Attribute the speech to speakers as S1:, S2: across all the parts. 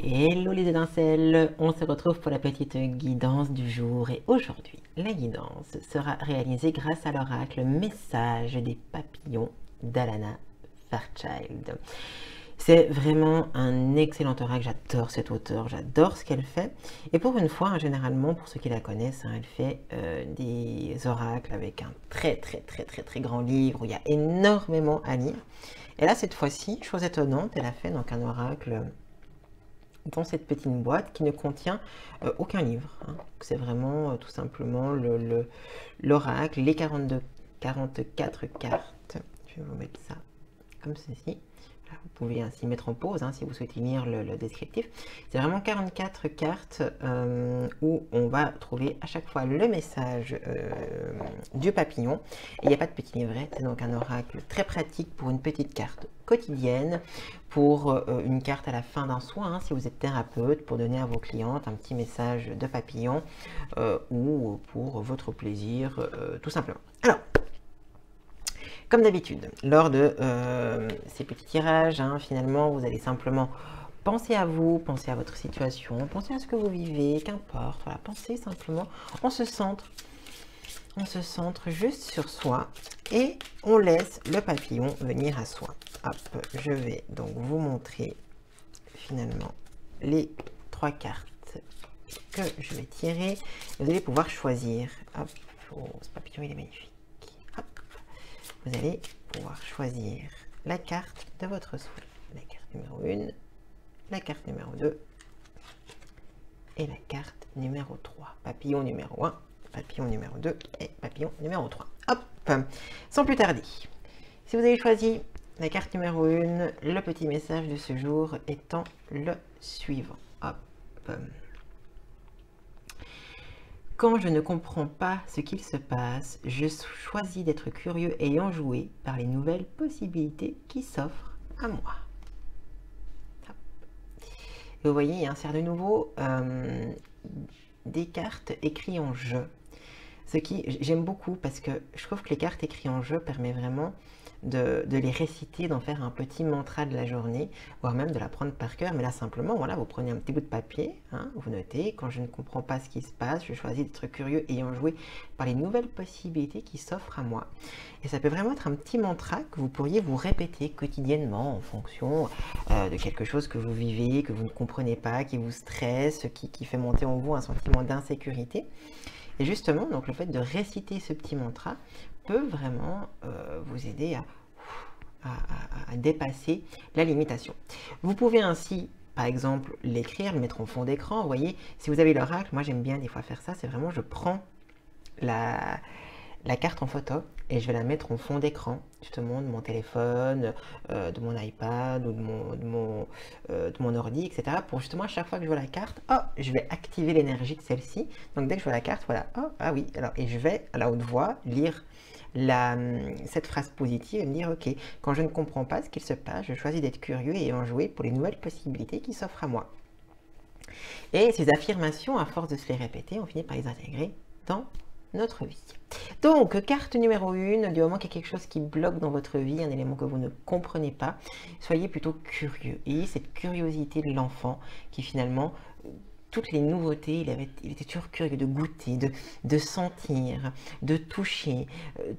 S1: Hello les étincelles, on se retrouve pour la petite guidance du jour et aujourd'hui la guidance sera réalisée grâce à l'oracle Message des papillons d'Alana Fairchild. C'est vraiment un excellent oracle, j'adore cet auteur, j'adore ce qu'elle fait. Et pour une fois, généralement, pour ceux qui la connaissent, elle fait des oracles avec un très grand livre où il y a énormément à lire. Et là, cette fois-ci, chose étonnante, elle a fait donc un oracle dans cette petite boîte qui ne contient aucun livre. C'est vraiment tout simplement l'oracle, les 44 cartes. Je vais vous mettre ça comme ceci. Vous pouvez ainsi mettre en pause si vous souhaitez lire le descriptif. C'est vraiment 44 cartes où on va trouver à chaque fois le message du papillon. Et il n'y a pas de petit livret, c'est donc un oracle très pratique pour une petite carte quotidienne, pour une carte à la fin d'un soin, si vous êtes thérapeute, pour donner à vos clientes un petit message de papillon ou pour votre plaisir, tout simplement. Alors, comme d'habitude, lors de ces petits tirages, finalement, vous allez simplement penser à vous, penser à votre situation, penser à ce que vous vivez, qu'importe. Voilà, pensez simplement, on se centre juste sur soi et on laisse le papillon venir à soi. Hop, je vais donc vous montrer finalement les 3 cartes que je vais tirer. Vous allez pouvoir choisir. Hop, oh, ce papillon il est magnifique. Vous allez pouvoir choisir la carte de votre souhait. La carte numéro 1, la carte numéro 2 et la carte numéro 3. Papillon numéro 1, papillon numéro 2 et papillon numéro 3. Hop, sans plus tarder. Si vous avez choisi la carte numéro 1, le petit message de ce jour étant le suivant. Hop. Quand je ne comprends pas ce qu'il se passe, je choisis d'être curieux et enjoué par les nouvelles possibilités qui s'offrent à moi. Et vous voyez, c'est de nouveau des cartes écrites en jeu. Ce qui, j'aime beaucoup parce que je trouve que les cartes écrites en jeu permettent vraiment de les réciter, d'en faire un petit mantra de la journée, voire même de la prendre par cœur. Mais là, simplement, voilà, vous prenez un petit bout de papier, vous notez, quand je ne comprends pas ce qui se passe, je choisis d'être curieux et enjoué par les nouvelles possibilités qui s'offrent à moi. Et ça peut vraiment être un petit mantra que vous pourriez vous répéter quotidiennement en fonction de quelque chose que vous vivez, que vous ne comprenez pas, qui vous stresse, qui fait monter en vous un sentiment d'insécurité. Et justement, donc le fait de réciter ce petit mantra peut vraiment vous aider à dépasser la limitation. Vous pouvez ainsi, par exemple, l'écrire, le mettre en fond d'écran. Vous voyez, si vous avez l'oracle, moi j'aime bien des fois faire ça, c'est vraiment, je prends la carte en photo et je vais la mettre en fond d'écran, justement, de mon téléphone, de mon iPad ou de mon ordi, etc. Pour justement, à chaque fois que je vois la carte, je vais activer l'énergie de celle-ci. Donc dès que je vois la carte, voilà, ah oui, alors, et je vais à la haute voix lire cette phrase positive et me dire, ok, quand je ne comprends pas ce qu'il se passe, je choisis d'être curieux et enjoué pour les nouvelles possibilités qui s'offrent à moi. Et ces affirmations, à force de se les répéter, on finit par les intégrer dans notre vie. Donc, carte numéro 1, du moment qu'il y a quelque chose qui bloque dans votre vie, un élément que vous ne comprenez pas, soyez plutôt curieux. Et cette curiosité de l'enfant qui finalement, toutes les nouveautés, il était toujours curieux de goûter, de sentir, de toucher,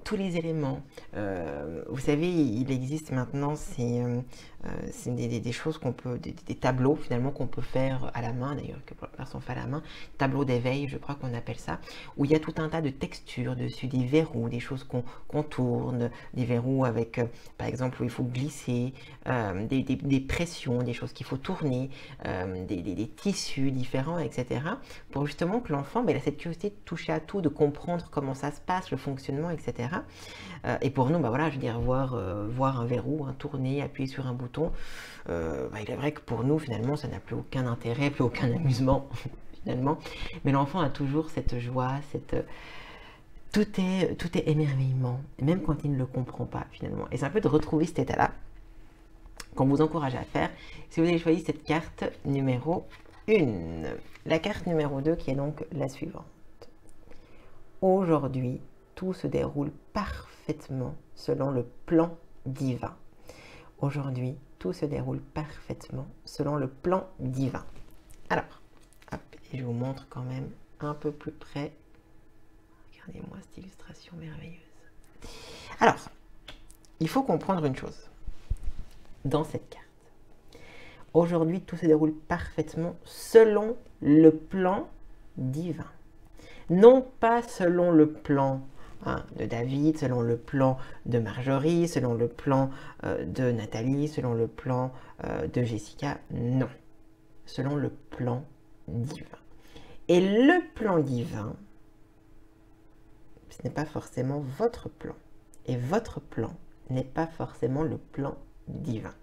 S1: tous les éléments. Vous savez, il existe maintenant c'est des choses qu'on peut, des tableaux finalement qu'on peut faire à la main, d'ailleurs que la personne fait à la main, tableau d'éveil, je crois qu'on appelle ça, où il y a tout un tas de textures dessus, des verrous, des choses qu'on tourne, des verrous avec, par exemple, où il faut glisser, des pressions, des choses qu'il faut tourner, des tissus différents, etc. Pour justement que l'enfant, il a cette curiosité de toucher à tout, de comprendre comment ça se passe, le fonctionnement, etc. Et pour nous, voilà, je veux dire, voir un verrou, tourner, appuyer sur un bouton, il est vrai que pour nous, finalement, ça n'a plus aucun intérêt, plus aucun amusement, finalement. Mais l'enfant a toujours cette joie, tout est émerveillement, même quand il ne le comprend pas, finalement. Et c'est un peu de retrouver cet état-là qu'on vous encourage à faire si vous avez choisi cette carte numéro 1. La carte numéro 2 qui est donc la suivante. Aujourd'hui, tout se déroule parfaitement selon le plan divin. Aujourd'hui, tout se déroule parfaitement selon le plan divin. Alors, hop, et je vous montre quand même un peu plus près. Regardez-moi cette illustration merveilleuse. Alors, il faut comprendre une chose dans cette carte. Aujourd'hui, tout se déroule parfaitement selon le plan divin. Non pas selon le plan de David, selon le plan de Marjorie, selon le plan de Nathalie, selon le plan de Jessica. Non. Selon le plan divin. Et le plan divin, ce n'est pas forcément votre plan. Et votre plan n'est pas forcément le plan divin.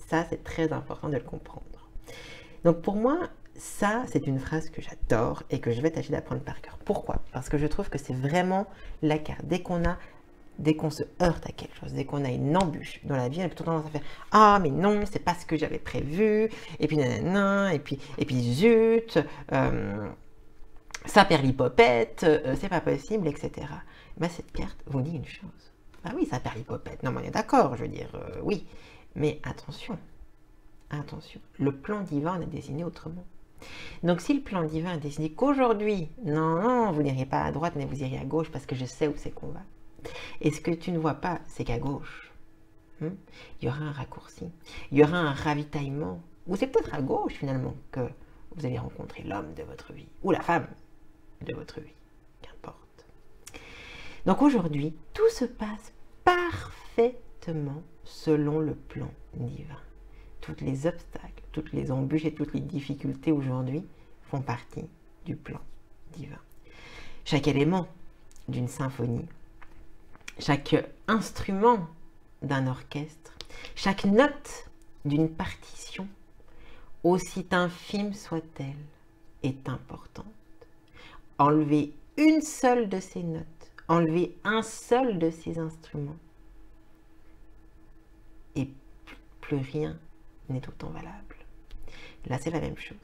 S1: Ça, c'est très important de le comprendre. Donc pour moi, ça, c'est une phrase que j'adore et que je vais tâcher d'apprendre par cœur. Pourquoi? Parce que je trouve que c'est vraiment la carte. Dès qu'on se heurte à quelque chose, dès qu'on a une embûche dans la vie, on a plutôt tendance à faire « Ah, mais non, c'est pas ce que j'avais prévu, et puis nanana, et puis zut, ça perd l'hypopète, c'est pas possible, etc. » Ben, cette carte vous dit une chose. Ah oui, ça perd l'hypopète. Non, mais on est d'accord, je veux dire, oui. Mais attention, attention, le plan divin est dessiné autrement. Donc si le plan divin est dessiné qu'aujourd'hui, non, vous n'irez pas à droite, mais vous irez à gauche parce que je sais où c'est qu'on va. Et ce que tu ne vois pas, c'est qu'à gauche, il y aura un raccourci, il y aura un ravitaillement. Ou c'est peut-être à gauche finalement que vous allez rencontrer l'homme de votre vie, ou la femme de votre vie, qu'importe. Donc aujourd'hui, tout se passe parfaitement selon le plan divin. Tous les obstacles, toutes les embûches et toutes les difficultés aujourd'hui font partie du plan divin. Chaque élément d'une symphonie, chaque instrument d'un orchestre, chaque note d'une partition, aussi infime soit-elle, est importante. Enlever une seule de ces notes, enlever un seul de ces instruments, et plus rien n'est autant valable. Là, c'est la même chose.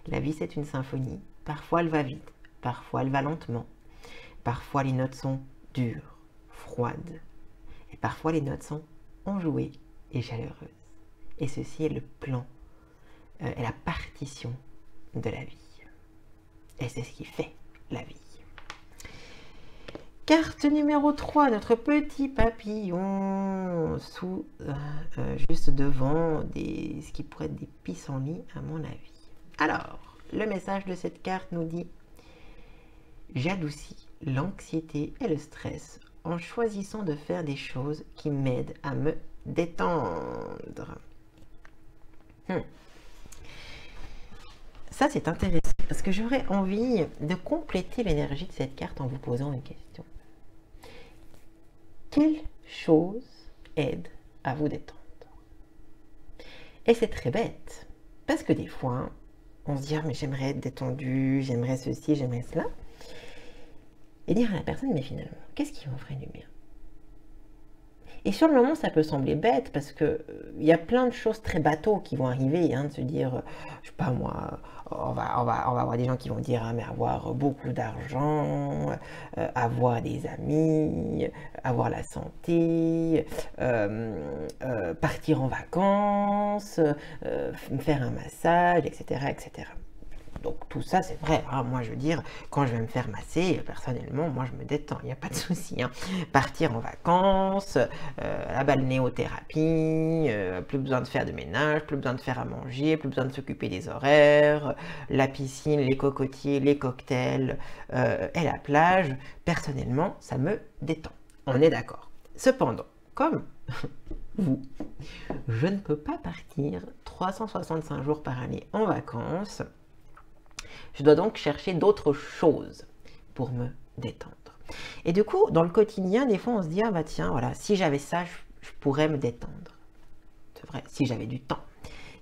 S1: La vie, c'est une symphonie. Parfois, elle va vite, parfois, elle va lentement. Parfois, les notes sont dures, froides. Et parfois, les notes sont enjouées et chaleureuses. Et ceci est le plan, est la partition de la vie. Et c'est ce qui fait la vie. Carte numéro 3, notre petit papillon, juste devant ce qui pourrait être des pissenlits à mon avis. Alors, le message de cette carte nous dit « J'adoucis l'anxiété et le stress en choisissant de faire des choses qui m'aident à me détendre. » Ça, c'est intéressant parce que j'aurais envie de compléter l'énergie de cette carte en vous posant une question. Quelle chose aide à vous détendre? Et c'est très bête, parce que des fois, on se dit « Ah, mais j'aimerais être détendu, j'aimerais ceci, j'aimerais cela. » Et dire à la personne « Mais finalement, qu'est-ce qui m'en ferait du bien ?» Et sur le moment, ça peut sembler bête, parce qu'il y a plein de choses très bateaux qui vont arriver, de se dire, je sais pas moi, on va avoir des gens qui vont dire, mais avoir beaucoup d'argent, avoir des amis, avoir la santé, partir en vacances, faire un massage, etc., etc. Donc tout ça c'est vrai, moi je veux dire, quand je vais me faire masser, personnellement, moi je me détends, il n'y a pas de souci. Partir en vacances, la balnéothérapie, plus besoin de faire de ménage, plus besoin de faire à manger, plus besoin de s'occuper des horaires, la piscine, les cocotiers, les cocktails et la plage, personnellement ça me détend, on est d'accord. Cependant, comme vous, je ne peux pas partir 365 jours par année en vacances. Je dois donc chercher d'autres choses pour me détendre. Et du coup, dans le quotidien, des fois, on se dit, ah bah tiens, voilà, si j'avais ça, je pourrais me détendre. C'est vrai, si j'avais du temps,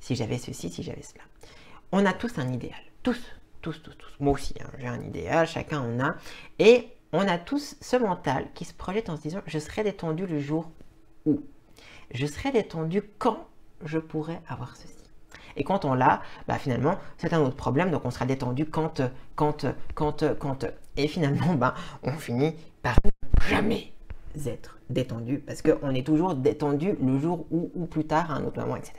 S1: si j'avais ceci, si j'avais cela. On a tous un idéal, tous. Moi aussi, j'ai un idéal, chacun en a. Et on a tous ce mental qui se projette en se disant, je serai détendu le jour où. Je serai détendu quand je pourrais avoir ceci. Et quand on l'a, bah finalement, c'est un autre problème. Donc, on sera détendu quand. Et finalement, bah, on finit par ne jamais être détendu parce qu'on est toujours détendu le jour ou plus tard, à un autre moment, etc.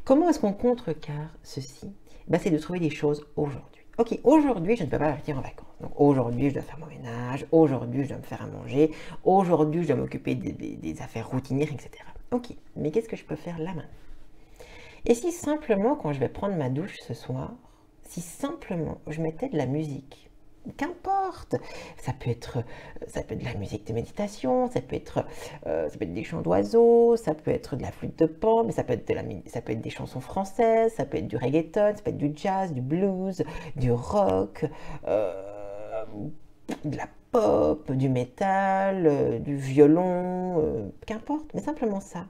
S1: Comment est-ce qu'on contrecarre ceci? C'est de trouver des choses aujourd'hui. Ok, aujourd'hui, je ne peux pas partir en vacances. Donc aujourd'hui, je dois faire mon ménage, aujourd'hui, je dois me faire à manger, aujourd'hui, je dois m'occuper des affaires routinières, etc. Ok, mais qu'est-ce que je peux faire là maintenant? Et si simplement, quand je vais prendre ma douche ce soir, si simplement je mettais de la musique, qu'importe, ça peut être de la musique de méditation, ça peut être des chants d'oiseaux, ça peut être de la flûte de pan, mais ça peut être des chansons françaises, ça peut être du reggaeton, ça peut être du jazz, du blues, du rock, de la pop, du métal, du violon, qu'importe, mais simplement ça.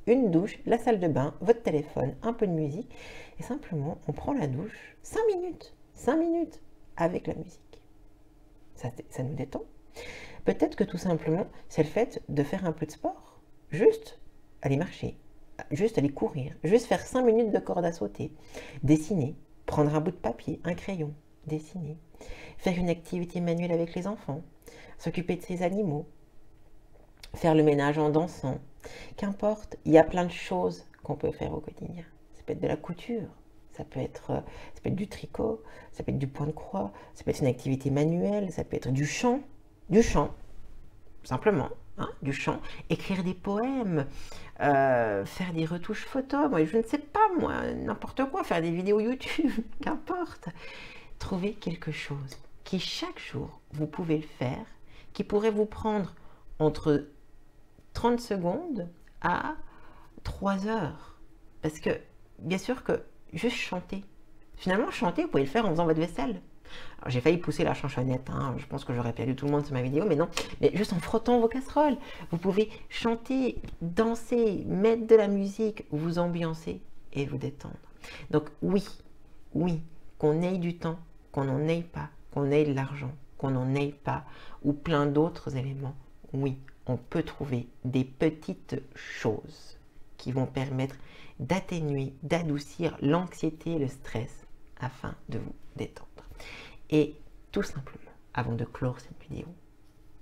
S1: Une douche, la salle de bain, votre téléphone, un peu de musique, et simplement on prend la douche 5 minutes avec la musique. Ça nous détend. Peut-être que tout simplement, c'est le fait de faire un peu de sport. Juste aller marcher, juste aller courir, juste faire 5 minutes de corde à sauter, dessiner, prendre un bout de papier, un crayon, dessiner, faire une activité manuelle avec les enfants, s'occuper de ses animaux, faire le ménage en dansant. Qu'importe, il y a plein de choses qu'on peut faire au quotidien. Ça peut être de la couture, ça peut être du tricot, ça peut être du point de croix, ça peut être une activité manuelle, ça peut être du chant, simplement, hein, du chant, écrire des poèmes, faire des retouches photos, moi, je ne sais pas, moi, n'importe quoi, faire des vidéos YouTube, qu'importe. Trouvez quelque chose qui chaque jour, vous pouvez le faire, qui pourrait vous prendre entre 30 secondes à 3 heures. Parce que, bien sûr que juste chanter. Finalement, chanter, vous pouvez le faire en faisant votre vaisselle. Alors, j'ai failli pousser la chansonnette, hein. Je pense que j'aurais perdu tout le monde sur ma vidéo, mais non. Mais juste en frottant vos casseroles. Vous pouvez chanter, danser, mettre de la musique, vous ambiancer et vous détendre. Donc oui, qu'on ait du temps, qu'on n'en ait pas, qu'on ait de l'argent, qu'on n'en ait pas, ou plein d'autres éléments, oui, on peut trouver des petites choses qui vont permettre d'atténuer, d'adoucir l'anxiété et le stress afin de vous détendre. Et tout simplement, avant de clore cette vidéo,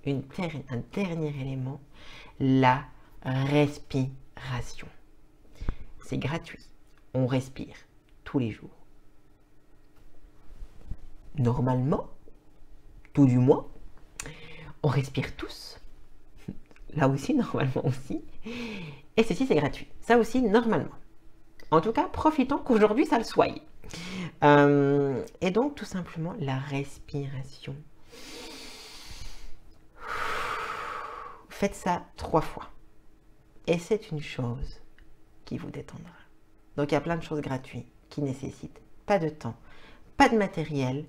S1: un dernier élément, la respiration. C'est gratuit. On respire tous les jours. Normalement, tout du moins, on respire tous. Là aussi, normalement aussi. Et ceci, c'est gratuit. Ça aussi, normalement. En tout cas, profitons qu'aujourd'hui, ça le soit. Et donc, tout simplement, la respiration. Faites ça 3 fois. Et c'est une chose qui vous détendra. Donc, il y a plein de choses gratuites qui nécessitent pas de temps, pas de matériel,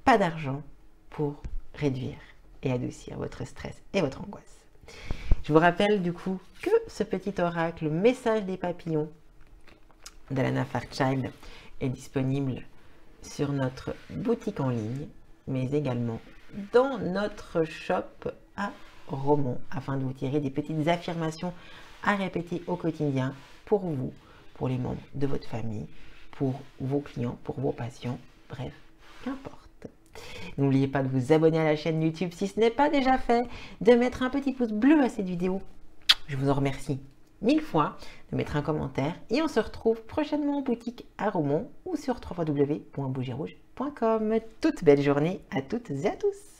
S1: pas d'argent pour réduire et adoucir votre stress et votre angoisse. Je vous rappelle du coup que ce petit oracle, le message des papillons de Lana Fairchild, est disponible sur notre boutique en ligne, mais également dans notre shop à Romont, afin de vous tirer des petites affirmations à répéter au quotidien pour vous, pour les membres de votre famille, pour vos clients, pour vos patients, bref, qu'importe. N'oubliez pas de vous abonner à la chaîne YouTube si ce n'est pas déjà fait, de mettre un petit pouce bleu à cette vidéo. Je vous en remercie 1000 fois, de mettre un commentaire et on se retrouve prochainement en boutique à Romont ou sur www.bougierouge.com. Toute belle journée à toutes et à tous.